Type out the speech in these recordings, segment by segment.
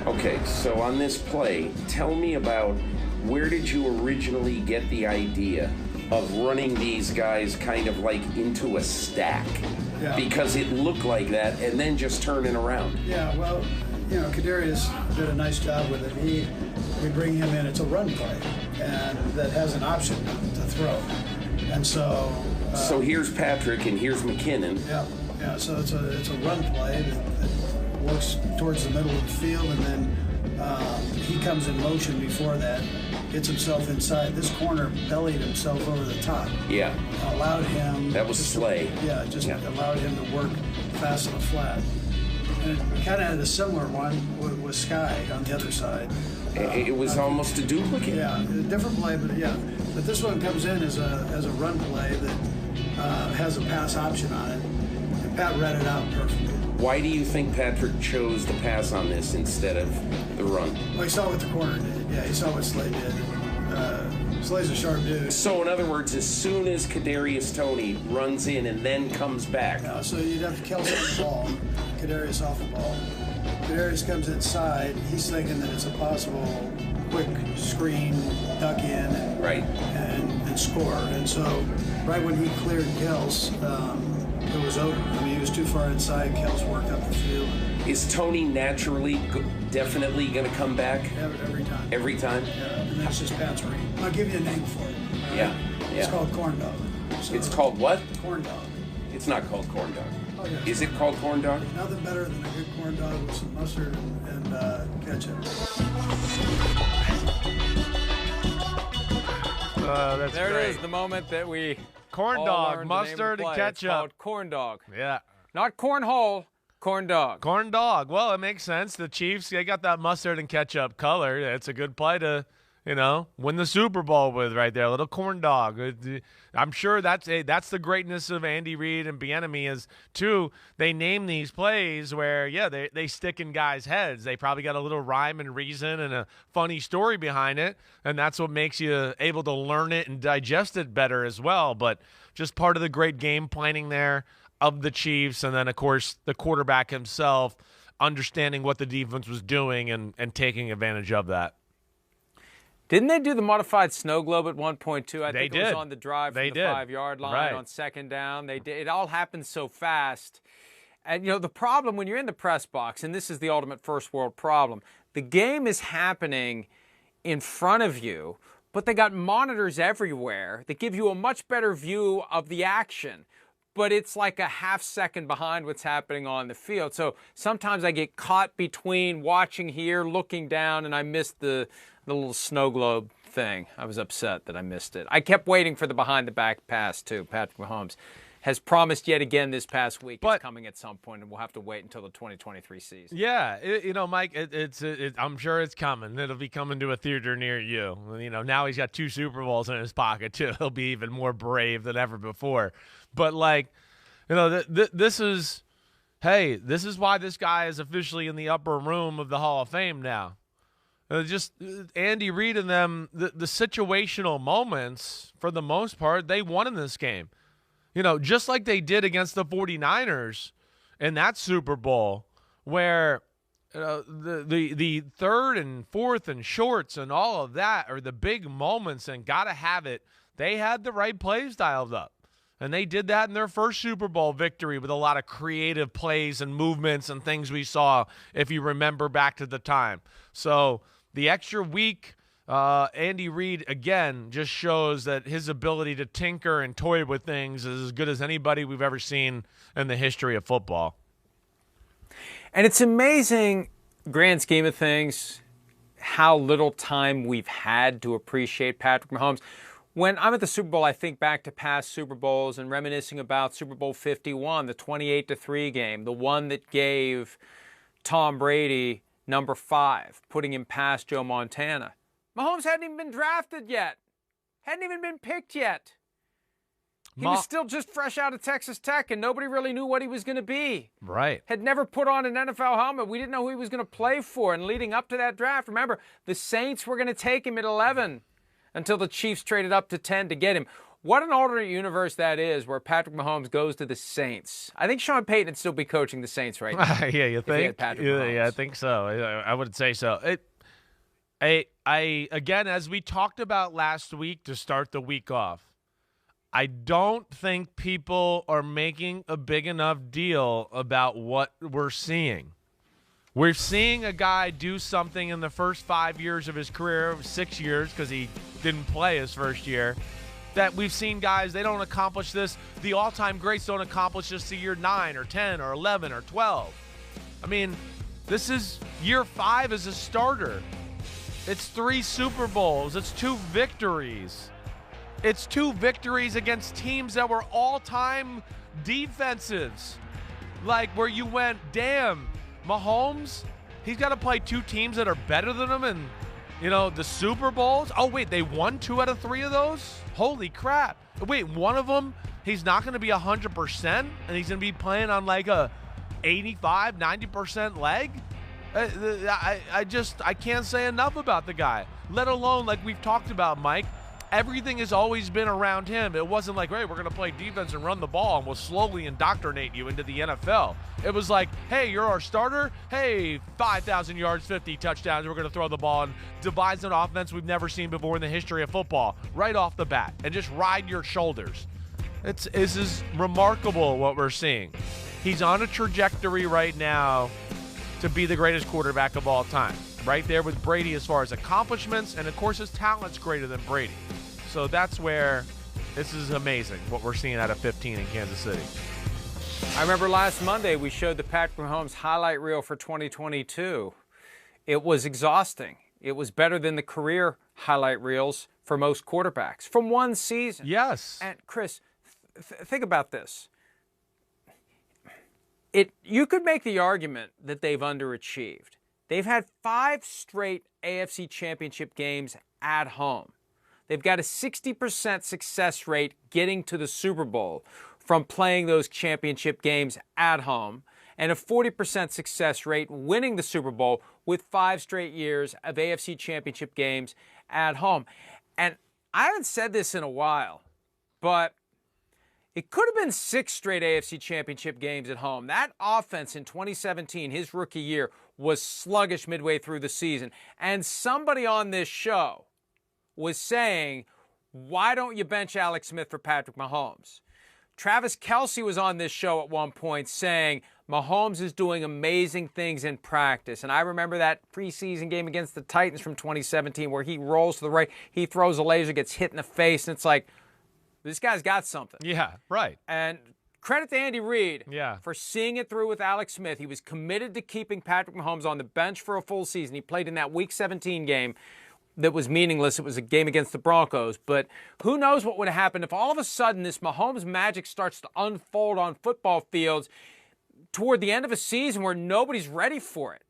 Okay, so on this play, tell me about where did you originally get the idea of running these guys kind of like into a stack? Yeah. Because it looked like that, and then just turning around. Yeah, well, Kadarius did a nice job with it. We bring him in, it's a run play, and that has an option to throw. And so... so here's Patrick and here's McKinnon. Yeah, so it's a run play that works towards the middle of the field, and then he comes in motion before that, gets himself inside. This corner bellied himself over the top. Yeah. Allowed him... That was Slay. Allowed him to work fast on the flat. And we kind of had a similar one with Sky on the other side. It was almost a duplicate. Yeah, a different play, but yeah. But this one comes in as a run play that has a pass option on it. And Pat read it out perfectly. Why do you think Patrick chose the pass on this instead of the run? Well, he saw what the corner did. Yeah, he saw what Slay did. Slay's a sharp dude. So, in other words, as soon as Kadarius Toney runs in and then comes back. Yeah, so you'd have Kelsey on the ball, Kadarius off the ball. Kadarius comes inside. He's thinking that it's a possible quick screen, duck in, and score. And so, right when he cleared Kels, it was over. I mean, he was too far inside. Kels worked up the field. Is Toney naturally, definitely going to come back? Every time. Every time? Yeah, and that's just Pat's read. I'll give you a name for it. Yeah. It's called corn dog. So, it's called what? Corn dog. It's not called corn dog. Oh, yeah, is it called corn dog? Nothing better than a good corn dog with some mustard and ketchup. That's there great. It is, the moment that we corn dog, mustard, and ketchup. It's called corn dog. Yeah. Not cornhole, corn dog. Corn dog. Well, it makes sense. The Chiefs, they got that mustard and ketchup color. It's a good play to, win the Super Bowl with right there. A little corn dog. I'm sure that's the greatness of Andy Reid and Bieniemy is, too, they name these plays where, they stick in guys' heads. They probably got a little rhyme and reason and a funny story behind it, and that's what makes you able to learn it and digest it better as well. But just part of the great game planning there of the Chiefs, and then, of course, the quarterback himself understanding what the defense was doing and taking advantage of that. Didn't they do the modified snow globe at one point, too? I think did. It was on the drive from the 5-yard line on second down. They did. It all happened so fast. And, the problem when you're in the press box, and this is the ultimate first world problem, the game is happening in front of you, but they got monitors everywhere that give you a much better view of the action. But it's like a half second behind what's happening on the field. So sometimes I get caught between watching here, looking down, and I missed the little snow globe thing. I was upset that I missed it. I kept waiting for the behind-the-back pass, too. Patrick Mahomes has promised yet again this past week it's coming at some point, and we'll have to wait until the 2023 season. Yeah, Mike, I'm sure it's coming. It'll be coming to a theater near you. Now he's got 2 Super Bowls in his pocket, too. He'll be even more brave than ever before. But, this is why this guy is officially in the upper room of the Hall of Fame now. Just Andy Reid and them, the situational moments, for the most part, they won in this game. Just like they did against the 49ers in that Super Bowl, where the third and fourth and shorts and all of that are the big moments and got to have it. They had the right plays dialed up. And they did that in their first Super Bowl victory with a lot of creative plays and movements and things we saw, if you remember back to the time. So the extra week, Andy Reid, again, just shows that his ability to tinker and toy with things is as good as anybody we've ever seen in the history of football. And it's amazing, grand scheme of things, how little time we've had to appreciate Patrick Mahomes. When I'm at the Super Bowl, I think back to past Super Bowls and reminiscing about Super Bowl 51, the 28-3 game, the one that gave Tom Brady number 5, putting him past Joe Montana. Mahomes hadn't even been drafted yet. Hadn't even been picked yet. He was still just fresh out of Texas Tech, and nobody really knew what he was going to be. Right. Had never put on an NFL helmet. We didn't know who he was going to play for. And leading up to that draft, remember, the Saints were going to take him at 11 until the Chiefs traded up to 10 to get him. What an alternate universe that is, where Patrick Mahomes goes to the Saints. I think Sean Payton would still be coaching the Saints right now. Yeah, you think? Yeah, I think so. I would say so. Again, as we talked about last week to start the week off, I don't think people are making a big enough deal about what we're seeing. We're seeing a guy do something in the first 5 years of his career, 6 years because he didn't play his first year, that we've seen guys, they don't accomplish this. The all-time greats don't accomplish this to year 9 or 10 or 11 or 12. I mean, this is year 5 as a starter. It's 3 Super Bowls. It's 2 victories. It's 2 victories against teams that were all-time defenses. Like where you went, damn, Mahomes, he's got to play 2 teams that are better than him in, the Super Bowls. Oh, wait, they won 2 out of 3 of those? Holy crap. Wait, one of them, he's not going to be 100%, and he's going to be playing on like a 85, 90% leg? I can't say enough about the guy, let alone like we've talked about, Mike. Everything has always been around him. It wasn't like, hey, we're going to play defense and run the ball and we'll slowly indoctrinate you into the NFL. It was like, hey, you're our starter. Hey, 5,000 yards, 50 touchdowns. We're going to throw the ball and devise an offense we've never seen before in the history of football right off the bat and just ride your shoulders. This is remarkable what we're seeing. He's on a trajectory right now to be the greatest quarterback of all time. Right there with Brady as far as accomplishments, and of course his talent's greater than Brady. So that's where this is amazing, what we're seeing out of 15 in Kansas City. I remember last Monday we showed the Patrick Mahomes highlight reel for 2022. It was exhausting. It was better than the career highlight reels for most quarterbacks from one season. Yes. And Chris, think about this. You could make the argument that they've underachieved. They've had 5 straight AFC Championship games at home. They've got a 60% success rate getting to the Super Bowl from playing those championship games at home, and a 40% success rate winning the Super Bowl with 5 straight years of AFC Championship games at home. And I haven't said this in a while, but it could have been 6 straight AFC Championship games at home. That offense in 2017, his rookie year, was sluggish midway through the season. And somebody on this show was saying, why don't you bench Alex Smith for Patrick Mahomes? Travis Kelce was on this show at one point saying, Mahomes is doing amazing things in practice. And I remember that preseason game against the Titans from 2017 where he rolls to the right, he throws a laser, gets hit in the face, and it's like, this guy's got something. Yeah, right. And credit to Andy Reid for seeing it through with Alex Smith. He was committed to keeping Patrick Mahomes on the bench for a full season. He played in that Week 17 game that was meaningless. It was a game against the Broncos. But who knows what would have happened if all of a sudden this Mahomes magic starts to unfold on football fields toward the end of a season where nobody's ready for it.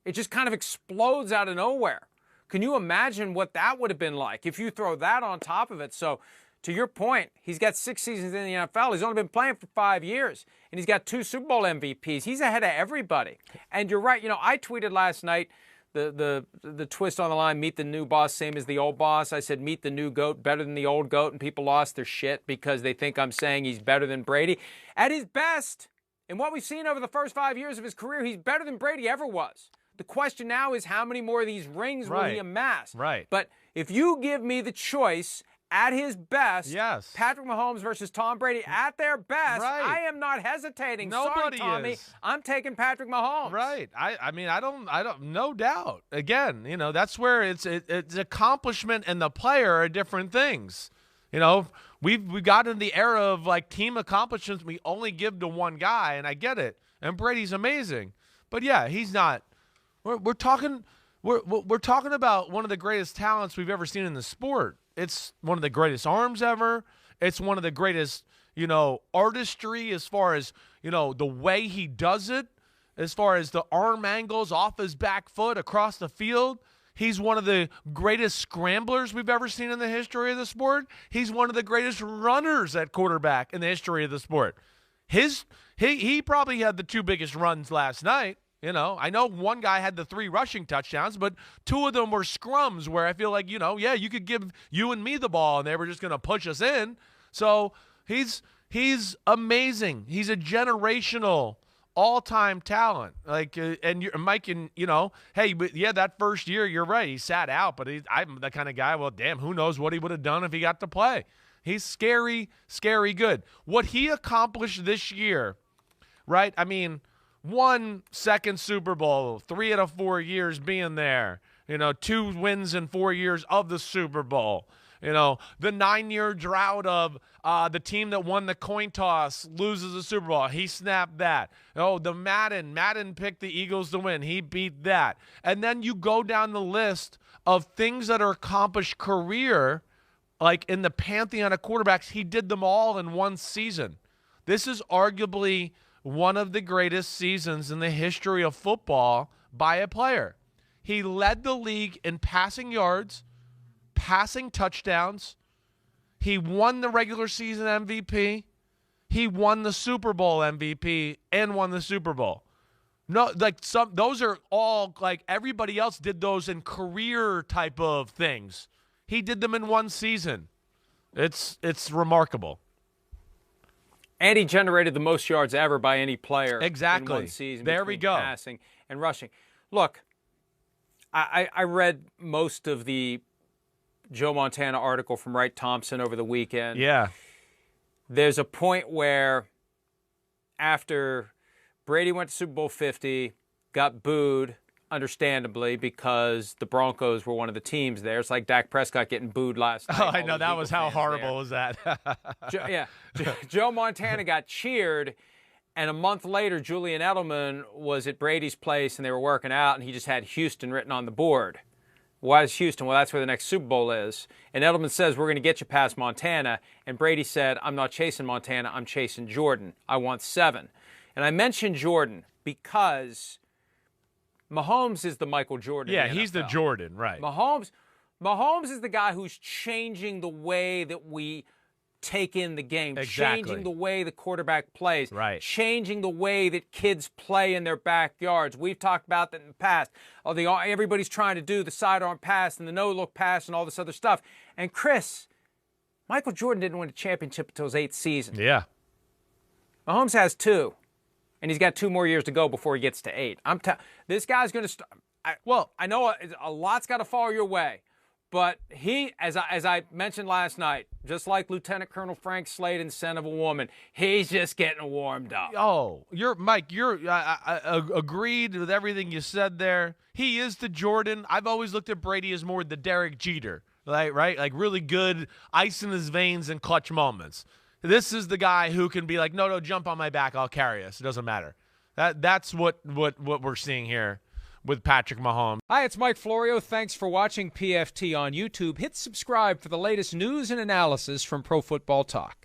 It just kind of explodes out of nowhere. Can you imagine what that would have been like if you throw that on top of it? So, to your point, he's got 6 seasons in the NFL. He's only been playing for 5 years, and he's got 2 Super Bowl MVPs. He's ahead of everybody. And you're right. I tweeted last night the twist on the line, meet the new boss, same as the old boss. I said, meet the new GOAT, better than the old GOAT, and people lost their shit because they think I'm saying he's better than Brady. At his best, in what we've seen over the first 5 years of his career, he's better than Brady ever was. The question now is how many more of these rings will he amass? Right. But if you give me the choice, at his best, yes, Patrick Mahomes versus Tom Brady at their best, right, I am not hesitating. Nobody Sorry, Tommy, is. I'm taking Patrick Mahomes. Right. I mean, I don't, no doubt. Again, that's where it's accomplishment and the player are different things. We've got in the era of like team accomplishments we only give to one guy, and I get it. And Brady's amazing, but yeah, he's not. We're talking about one of the greatest talents we've ever seen in the sport. It's one of the greatest arms ever. It's one of the greatest, artistry as far as, the way he does it, as far as the arm angles off his back foot across the field. He's one of the greatest scramblers we've ever seen in the history of the sport. He's one of the greatest runners at quarterback in the history of the sport. He probably had the 2 biggest runs last night. I know one guy had the 3 rushing touchdowns, but 2 of them were scrums where I feel like, you could give you and me the ball and they were just going to push us in. So he's amazing. He's a generational, all-time talent. Like, and Mike, and hey, but yeah, that first year, you're right. He sat out, but I'm the kind of guy. Well, damn, who knows what he would have done if he got to play. He's scary, scary good. What he accomplished this year, right? I mean, 1 second Super Bowl, 3 out of 4 years being there. 2 wins in 4 years of the Super Bowl. The 9-year drought of the team that won the coin toss loses the Super Bowl. He snapped that. The Madden picked the Eagles to win. He beat that. And then you go down the list of things that are accomplished career, like in the pantheon of quarterbacks. He did them all in one season. This is arguably one of the greatest seasons in the history of football by a player. He led the league in passing yards, passing touchdowns. He won the regular season MVP. He won the Super Bowl MVP and won the Super Bowl. No, like those are all like everybody else did those in career type of things. He did them in one season. It's remarkable. And he generated the most yards ever by any player exactly. in one season. There we go. Passing and rushing. Look, I read most of the Joe Montana article from Wright Thompson over the weekend. Yeah. There's a point where after Brady went to Super Bowl 50, got booed, understandably, because the Broncos were one of the teams there. It's like Dak Prescott getting booed last night. Oh, I know. That was how horrible was that? Joe Montana got cheered, and a month later, Julian Edelman was at Brady's place, and they were working out, and he just had Houston written on the board. Why is Houston? Well, that's where the next Super Bowl is. And Edelman says, we're going to get you past Montana. And Brady said, I'm not chasing Montana. I'm chasing Jordan. I want 7. And I mentioned Jordan because Mahomes is the Michael Jordan. Yeah, he's the Jordan, right. Mahomes is the guy who's changing the way that we take in the game, changing the way the quarterback plays, changing the way that kids play in their backyards. We've talked about that in the past. Everybody's trying to do the sidearm pass and the no-look pass and all this other stuff. And Chris, Michael Jordan didn't win a championship until his 8th season. Yeah. Mahomes has 2, and he's got 2 more years to go before he gets to 8. This guy's going to start. I know a lot's got to fall your way. But he, as I mentioned last night, just like Lieutenant Colonel Frank Slade in Son of a Woman, he's just getting warmed up. Oh, Mike, I agreed with everything you said there. He is the Jordan. I've always looked at Brady as more the Derek Jeter, right? Like really good, ice in his veins and clutch moments. This is the guy who can be like, no, jump on my back, I'll carry us. It doesn't matter. That's what we're seeing here with Patrick Mahomes. Hi, it's Mike Florio. Thanks for watching PFT on YouTube. Hit subscribe for the latest news and analysis from Pro Football Talk.